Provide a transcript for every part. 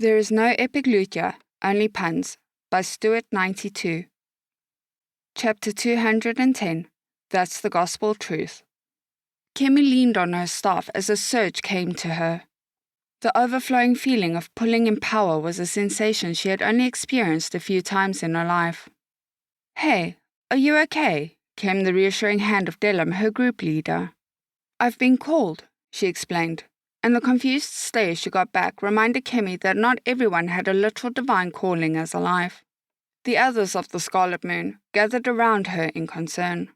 There is no epic loot here, only puns, by Ch.210. Chapter 210. That's the Gospel Truth. Kemi leaned on her staff as a surge came to her. The overflowing feeling of pulling in power was a sensation she had only experienced a few times in her life. "Hey, are you okay?" came the reassuring hand of Delim, her group leader. "I've been called," she explained, and the confused stare she got back reminded Kemi that not everyone had a literal divine calling as alive. The others of the Scarlet Moon gathered around her in concern.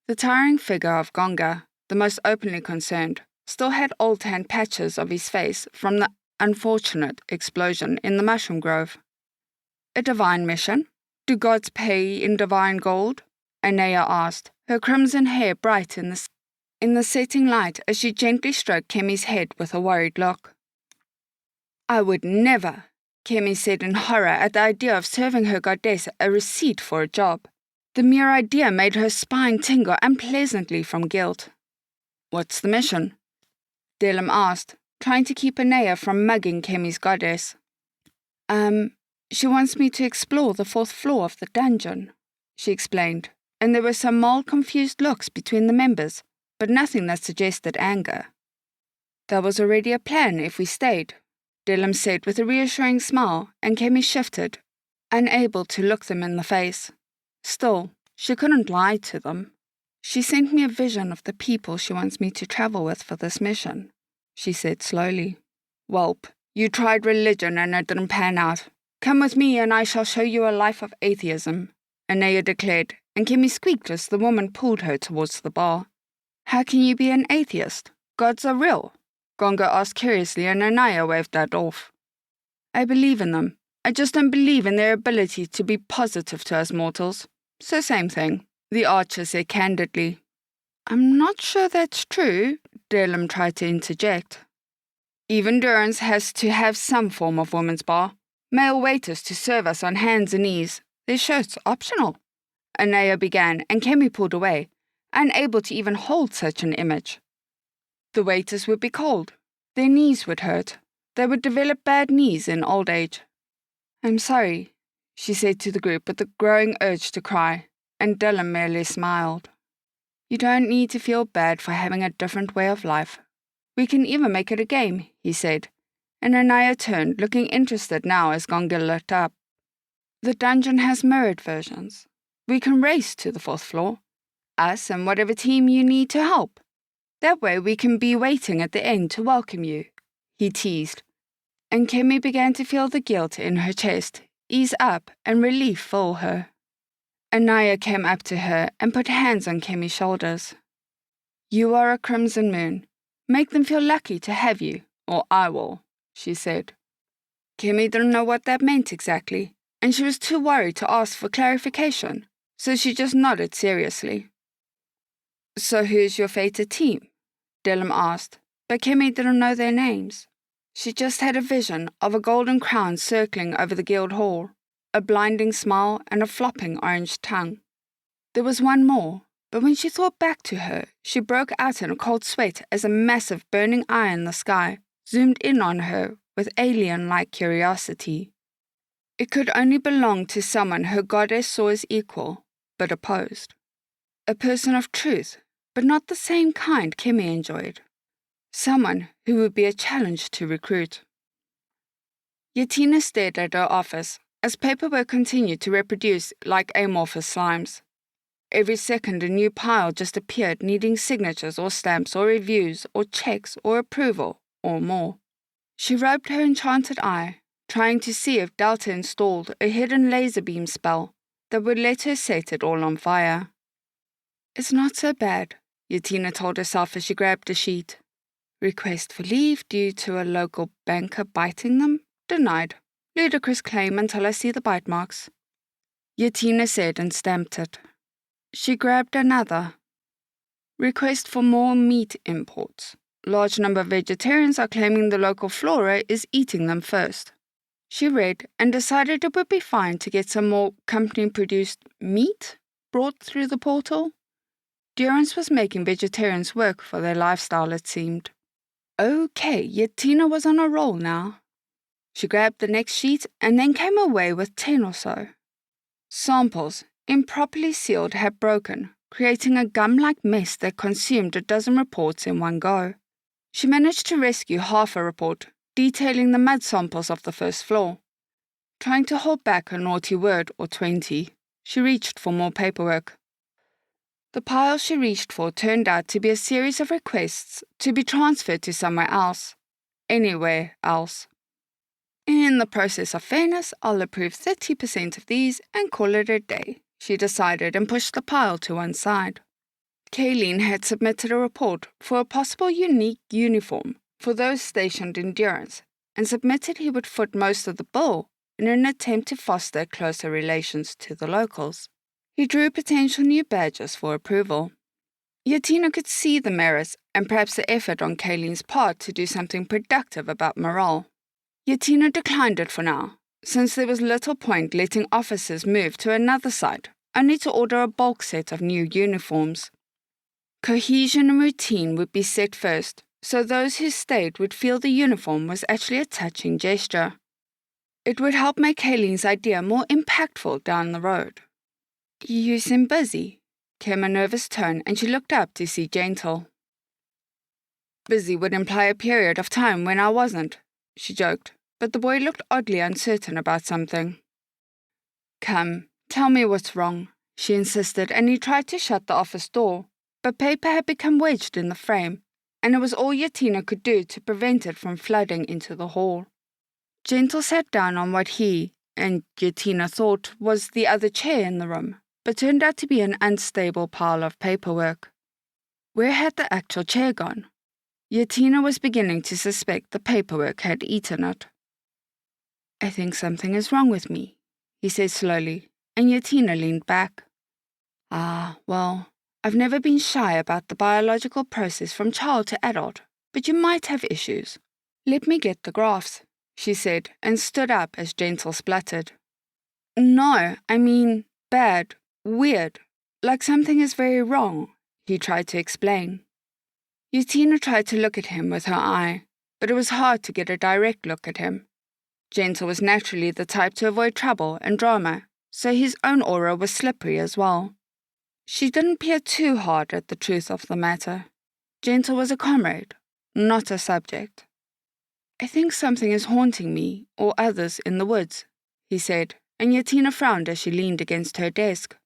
The towering figure of Gonga, the most openly concerned, still had old-tanned patches of his face from the unfortunate explosion in the mushroom grove. "A divine mission? Do gods pay in divine gold?" Anaya asked, her crimson hair bright in the setting light as she gently stroked Kemi's head with a worried look. "I would never," Kemi said in horror at the idea of serving her goddess a receipt for a job. The mere idea made her spine tingle unpleasantly from guilt. "What's the mission?" Delim asked, trying to keep Anaya from mugging Kemi's goddess. She wants me to explore the 4th floor of the dungeon," she explained, and there were some mild confused looks between the members, but nothing that suggested anger. "That was already a plan if we stayed," Delim said with a reassuring smile, and Kemi shifted, unable to look them in the face. Still, she couldn't lie to them. "She sent me a vision of the people she wants me to travel with for this mission," she said slowly. "Welp, you tried religion and it didn't pan out. Come with me and I shall show you a life of atheism," Anaya declared, and Kemi squeaked as the woman pulled her towards the bar. "How can you be an atheist? Gods are real," Gonga asked curiously, and Anaya waved that off. "I believe in them. I just don't believe in their ability to be positive to us mortals. So same thing," the archer said candidly. "I'm not sure that's true," Delim tried to interject. "Even Durance has to have some form of women's bar. Male waiters to serve us on hands and knees. Their shirts optional," Anaya began, and Kemi pulled away, unable to even hold such an image. The waiters would be cold. Their knees would hurt. They would develop bad knees in old age. "I'm sorry," she said to the group with a growing urge to cry, and Delim merely smiled. "You don't need to feel bad for having a different way of life. We can even make it a game," he said, and Anaya turned, looking interested now as Gonga lit up. "The dungeon has mirrored versions. We can race to the 4th floor. Us and whatever team you need to help. That way we can be waiting at the end to welcome you," he teased, and Kemi began to feel the guilt in her chest ease up and relief fill her. Anaya came up to her and put hands on Kemi's shoulders. "You are a Crimson Moon. Make them feel lucky to have you, or I will," she said. Kemi didn't know what that meant exactly, and she was too worried to ask for clarification, so she just nodded seriously. "So who's your fated team?" Delim asked, but Kemi didn't know their names. She just had a vision of a golden crown circling over the guild hall, a blinding smile and a flopping orange tongue. There was one more, but when she thought back to her, she broke out in a cold sweat as a massive burning eye in the sky zoomed in on her with alien-like curiosity. It could only belong to someone her goddess saw as equal, but opposed. A person of truth, but not the same kind Kemi enjoyed. Someone who would be a challenge to recruit. Yatina stared at her office as paperwork continued to reproduce like amorphous slimes. Every second a new pile just appeared needing signatures or stamps or reviews or checks or approval or more. She rubbed her enchanted eye, trying to see if Delta installed a hidden laser beam spell that would let her set it all on fire. "It's not so bad," Yatina told herself as she grabbed a sheet. "Request for leave due to a local banker biting them? Denied. Ludicrous claim until I see the bite marks," Yatina said and stamped it. She grabbed another. "Request for more meat imports. Large number of vegetarians are claiming the local flora is eating them first." She read and decided it would be fine to get some more company-produced meat brought through the portal. Durance was making vegetarians work for their lifestyle, it seemed. Okay, Yatina was on a roll now. She grabbed the next sheet and then came away with 10 or so. Samples, improperly sealed, had broken, creating a gum-like mess that consumed a dozen reports in one go. She managed to rescue half a report, detailing the mud samples of the first floor. Trying to hold back a naughty word or 20, she reached for more paperwork. The pile she reached for turned out to be a series of requests to be transferred to somewhere else. Anywhere else. In the process of fairness, I'll approve 30% of these and call it a day, she decided and pushed the pile to one side. Kayleen had submitted a report for a possible unique uniform for those stationed in Durance and submitted he would foot most of the bill in an attempt to foster closer relations to the locals. He drew potential new badges for approval. Yatina could see the merits and perhaps the effort on Kayleen's part to do something productive about morale. Yatina declined it for now, since there was little point letting officers move to another site, only to order a bulk set of new uniforms. Cohesion and routine would be set first, so those who stayed would feel the uniform was actually a touching gesture. It would help make Kayleen's idea more impactful down the road. "You seem busy," came a nervous tone, and she looked up to see Gentle. "Busy would imply a period of time when I wasn't," she joked, but the boy looked oddly uncertain about something. "Come, tell me what's wrong," she insisted, and he tried to shut the office door, but paper had become wedged in the frame, and it was all Yatina could do to prevent it from flooding into the hall. Gentle sat down on what he, and Yatina thought, was the other chair in the room, but turned out to be an unstable pile of paperwork. Where had the actual chair gone? Yatina was beginning to suspect the paperwork had eaten it. "I think something is wrong with me," he said slowly, and Yatina leaned back. Well, I've never been shy about the biological process from child to adult, but you might have issues. Let me get the graphs," she said, and stood up as Gentle spluttered. "No, I mean bad, weird, like something is very wrong," he tried to explain. Yatina tried to look at him with her eye, but it was hard to get a direct look at him. Gentle was naturally the type to avoid trouble and drama, so his own aura was slippery as well. She didn't peer too hard at the truth of the matter. Gentle was a comrade, not a subject. "I think something is haunting me, or others, in the woods," he said, and Yatina frowned as she leaned against her desk.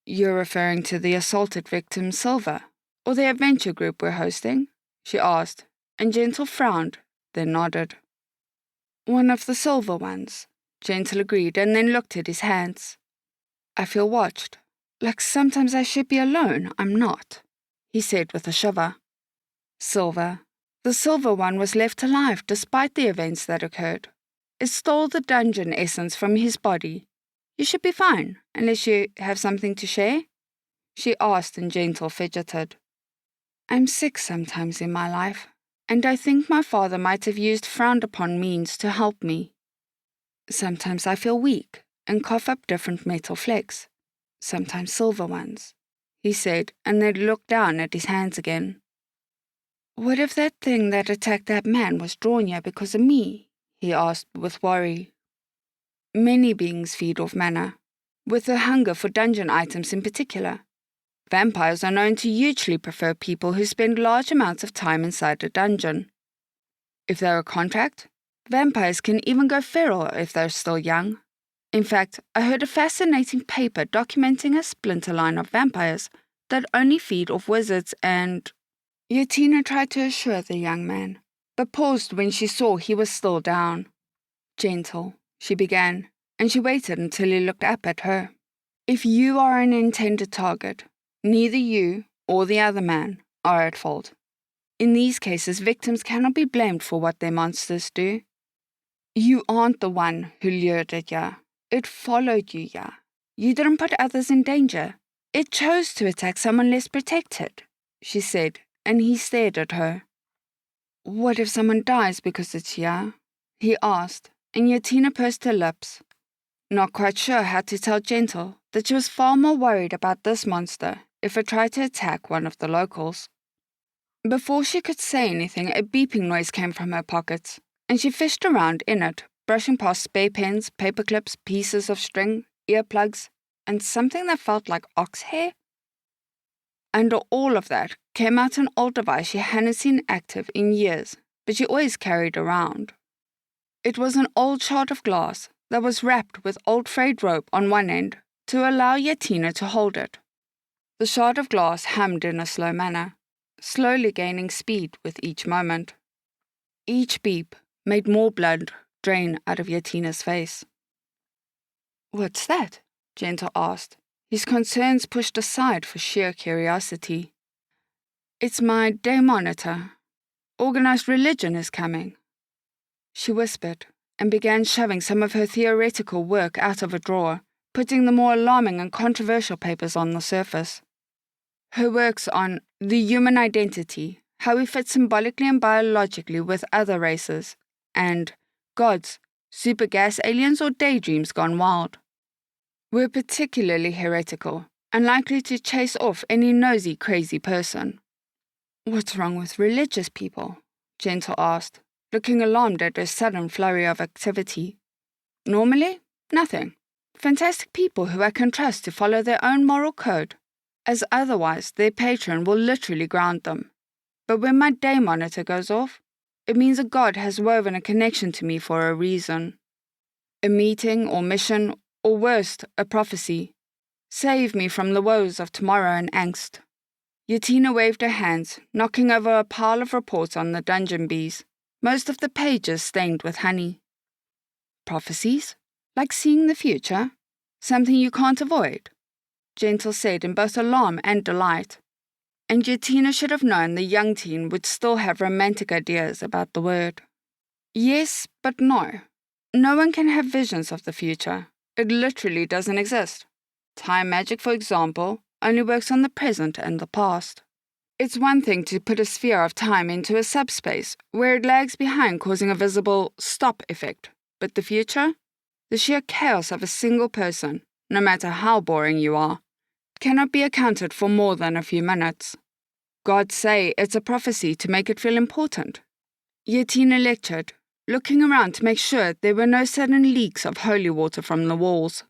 "You're referring to the assaulted victim Silver, or the adventure group we're hosting?" she asked, and Gentle frowned, then nodded. "One of the silver ones," Gentle agreed, and then looked at his hands. "I feel watched. Like sometimes I should be alone, I'm not," he said with a shiver. "Silver. The silver one was left alive despite the events that occurred. It stole the dungeon essence from his body. You should be fine, unless you have something to share?" she asked, and Gentle fidgeted. "I'm sick sometimes in my life, and I think my father might have used frowned-upon means to help me. Sometimes I feel weak and cough up different metal flecks, sometimes silver ones," he said, and then looked down at his hands again. "What if that thing that attacked that man was drawn here because of me?" he asked with worry. "Many beings feed off mana, with a hunger for dungeon items in particular. Vampires are known to hugely prefer people who spend large amounts of time inside a dungeon. If they're a contract, vampires can even go feral if they're still young. In fact, I heard a fascinating paper documenting a splinter line of vampires that only feed off wizards and—" Yatina tried to assure the young man, but paused when she saw he was still down. "Gentle," she began, and she waited until he looked up at her. "If you are an intended target, neither you or the other man are at fault. In these cases, victims cannot be blamed for what their monsters do. You aren't the one who lured it ya. It followed you ya. You didn't put others in danger. It chose to attack someone less protected," she said, and he stared at her. "What if someone dies because it's ya?" he asked, and Yatina pursed her lips, not quite sure how to tell Gentle that she was far more worried about this monster if it tried to attack one of the locals. Before she could say anything, a beeping noise came from her pockets, and she fished around in it, brushing past spare pens, paper clips, pieces of string, earplugs, and something that felt like ox hair. Under all of that came out an old device she hadn't seen active in years, but she always carried around. It was an old shard of glass that was wrapped with old frayed rope on one end to allow Yatina to hold it. The shard of glass hummed in a slow manner, slowly gaining speed with each moment. Each beep made more blood drain out of Yatina's face. "What's that?" Gentle asked, his concerns pushed aside for sheer curiosity. "It's my day monitor. Organized religion is coming," she whispered, and began shoving some of her theoretical work out of a drawer, putting the more alarming and controversial papers on the surface. Her works on the human identity, how we fit symbolically and biologically with other races, and gods, super gas aliens, or daydreams gone wild, were particularly heretical and likely to chase off any nosy, crazy person. "What's wrong with religious people?" Gentle asked, looking alarmed at her sudden flurry of activity. "Normally, nothing. Fantastic people who I can trust to follow their own moral code, as otherwise their patron will literally ground them. But when my day monitor goes off, it means a god has woven a connection to me for a reason. A meeting or mission, or worst, a prophecy. Save me from the woes of tomorrow and angst." Yatina waved her hands, knocking over a pile of reports on the dungeon bees, most of the pages stained with honey. "Prophecies? Like seeing the future? Something you can't avoid?" Gentle said in both alarm and delight. And Yatina should have known the young teen would still have romantic ideas about the word. "Yes, but no. No one can have visions of the future. It literally doesn't exist. Time magic, for example, only works on the present and the past. It's one thing to put a sphere of time into a subspace where it lags behind, causing a visible stop effect. But the future? The sheer chaos of a single person, no matter how boring you are, cannot be accounted for more than a few minutes. Gods say it's a prophecy to make it feel important." Yatina lectured, looking around to make sure there were no sudden leaks of holy water from the walls.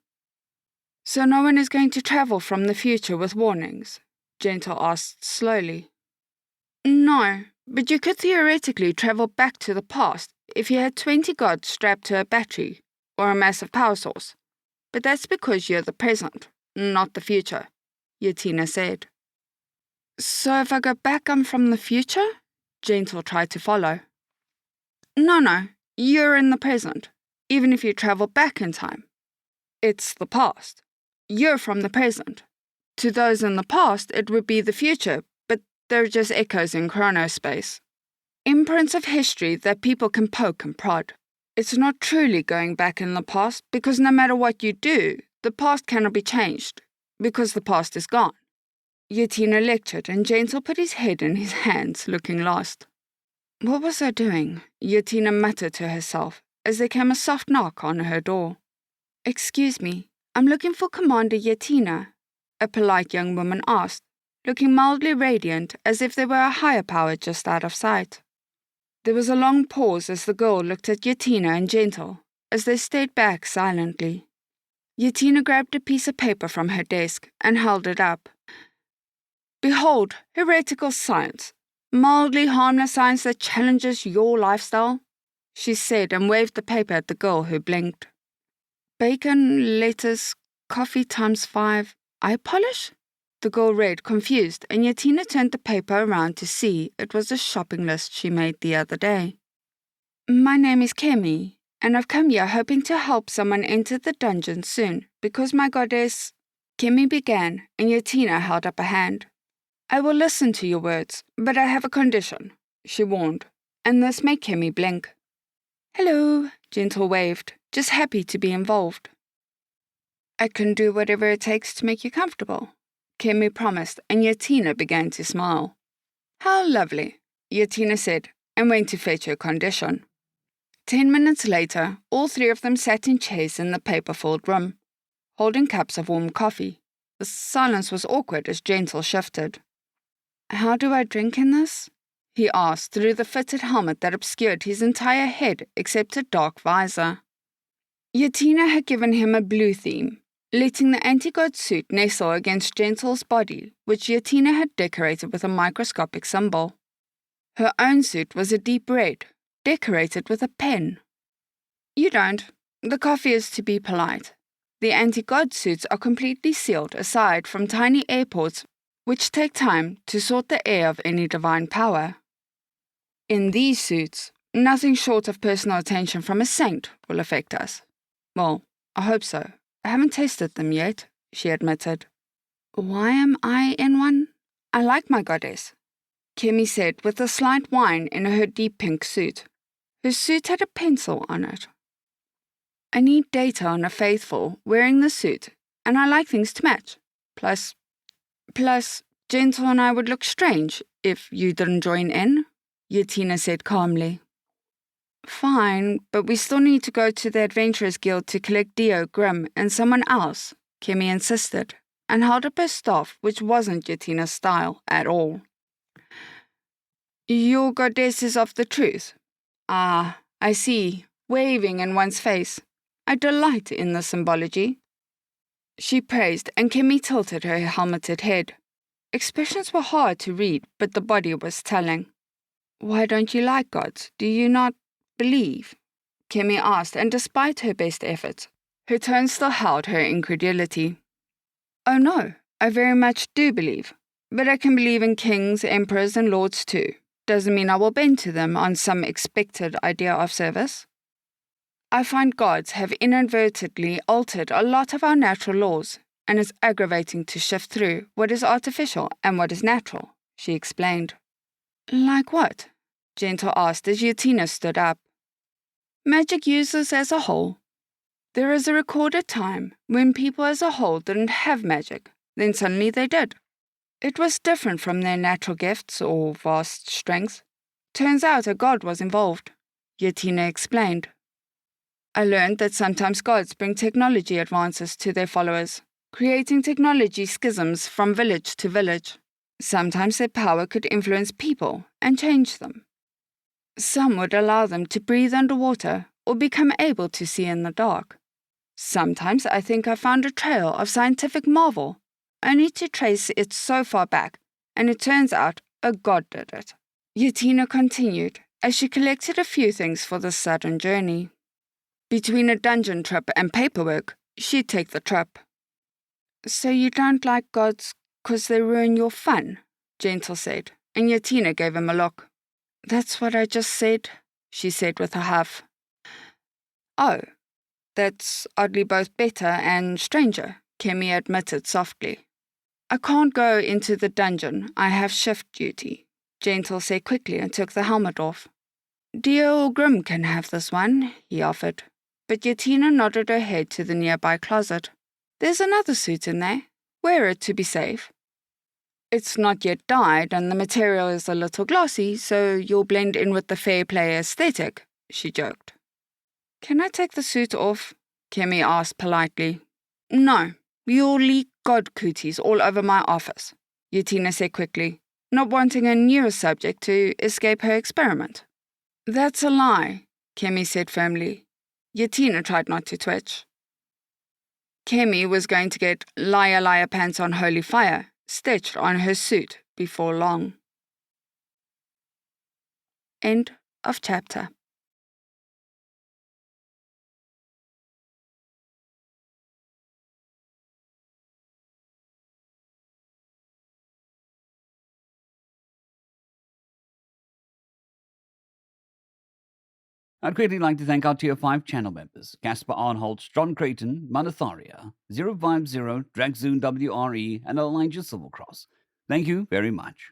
"So no one is going to travel from the future with warnings?" Gentle asked slowly. "No, but you could theoretically travel back to the past if you had 20 gods strapped to a battery or a massive power source. But that's because you're the present, not the future," Yatina said. "So if I go back, I'm from the future?" Gentle tried to follow. No, you're in the present, even if you travel back in time. It's the past. You're from the present. To those in the past, it would be the future, but they're just echoes in chronospace. Imprints of history that people can poke and prod. It's not truly going back in the past, because no matter what you do, the past cannot be changed, because the past is gone." Yatina lectured, and Gentle put his head in his hands, looking lost. "What was I doing?" Yatina muttered to herself, as there came a soft knock on her door. "Excuse me, I'm looking for Commander Yatina," a polite young woman asked, looking mildly radiant as if there were a higher power just out of sight. There was a long pause as the girl looked at Yatina and Gentle, as they stayed back silently. Yatina grabbed a piece of paper from her desk and held it up. "Behold, heretical science. Mildly harmless science that challenges your lifestyle," she said and waved the paper at the girl who blinked. "Bacon, lettuce, coffee ×5, eye polish?" The girl read, confused, and Yatina turned the paper around to see it was a shopping list she made the other day. "My name is Kemi, and I've come here hoping to help someone enter the dungeon soon, because my goddess—" Kemi began, and Yatina held up a hand. "I will listen to your words, but I have a condition," she warned, and this made Kemi blink. "Hello," Gentle waved, just happy to be involved. "I can do whatever it takes to make you comfortable," Kemi promised, and Yatina began to smile. "How lovely," Yatina said, and went to fetch her condition. 10 minutes later, all three of them sat in chairs in the paper-filled room, holding cups of warm coffee. The silence was awkward as Gentle shifted. "How do I drink in this?" he asked through the fitted helmet that obscured his entire head except a dark visor. Yatina had given him a blue theme, letting the anti-god suit nestle against Gentle's body, which Yatina had decorated with a microscopic symbol. Her own suit was a deep red, decorated with a pen. You don't. The coffee is to be polite. The anti-god suits are completely sealed aside from tiny airports which take time to sort the air of any divine power. In these suits, nothing short of personal attention from a saint will affect us. Well, I hope so. I haven't tasted them yet, she admitted. Why am I in one? I like my goddess, Kemi said with a slight whine in her deep pink suit. Her suit had a pencil on it. I need data on a faithful wearing the suit, and I like things to match. Plus, Gentle and I would look strange if you didn't join in, Yatina said calmly. Fine, but we still need to go to the Adventurers Guild to collect Dio, Grimm, and someone else, Kemi insisted, and held up her staff, which wasn't Yatina's style at all. Your goddess is of the truth. Ah, I see, waving in one's face. I delight in the symbology. She praised, and Kemi tilted her helmeted head. Expressions were hard to read, but the body was telling. Why don't you like gods? Do you not believe? Kemi asked, and despite her best efforts, her tone still held her incredulity. Oh no, I very much do believe, but I can believe in kings, emperors, and lords too. Doesn't mean I will bend to them on some expected idea of service. I find gods have inadvertently altered a lot of our natural laws, and it's aggravating to shift through what is artificial and what is natural, she explained. Like what? Gentle asked as Yatina stood up. Magic users as a whole. There is a recorded time when people as a whole didn't have magic, then suddenly they did. It was different from their natural gifts or vast strength. Turns out a god was involved, Yatina explained. I learned that sometimes gods bring technology advances to their followers, creating technology schisms from village to village. Sometimes their power could influence people and change them. Some would allow them to breathe underwater or become able to see in the dark. Sometimes I think I found a trail of scientific marvel, only to trace it so far back, and it turns out a god did it. Yatina continued as she collected a few things for the sudden journey. Between a dungeon trip and paperwork, she'd take the trip. So you don't like gods 'cause they ruin your fun, Gentle said, and Yatina gave him a look. That's what I just said, she said with a huff. Oh, that's oddly both better and stranger, Kemi admitted softly. I can't go into the dungeon, I have shift duty, Gentle said quickly and took the helmet off. Dio or Grimm can have this one, he offered, but Yatina nodded her head to the nearby closet. There's another suit in there. Wear it to be safe. It's not yet dyed and the material is a little glossy, so you'll blend in with the fair play aesthetic, she joked. Can I take the suit off? Kemi asked politely. No, you'll leak god cooties all over my office, Yatina said quickly, not wanting a newer subject to escape her experiment. That's a lie, Kemi said firmly. Yatina tried not to twitch. Kemi was going to get liar liar pants on holy fire stitched on her suit before long. End of chapter. I'd greatly like to thank our Tier 5 channel members, Caspar Arnholt, John Creighton, Manatharia, 050, Dragzoon WRE, and Elijah Silvercross. Thank you very much.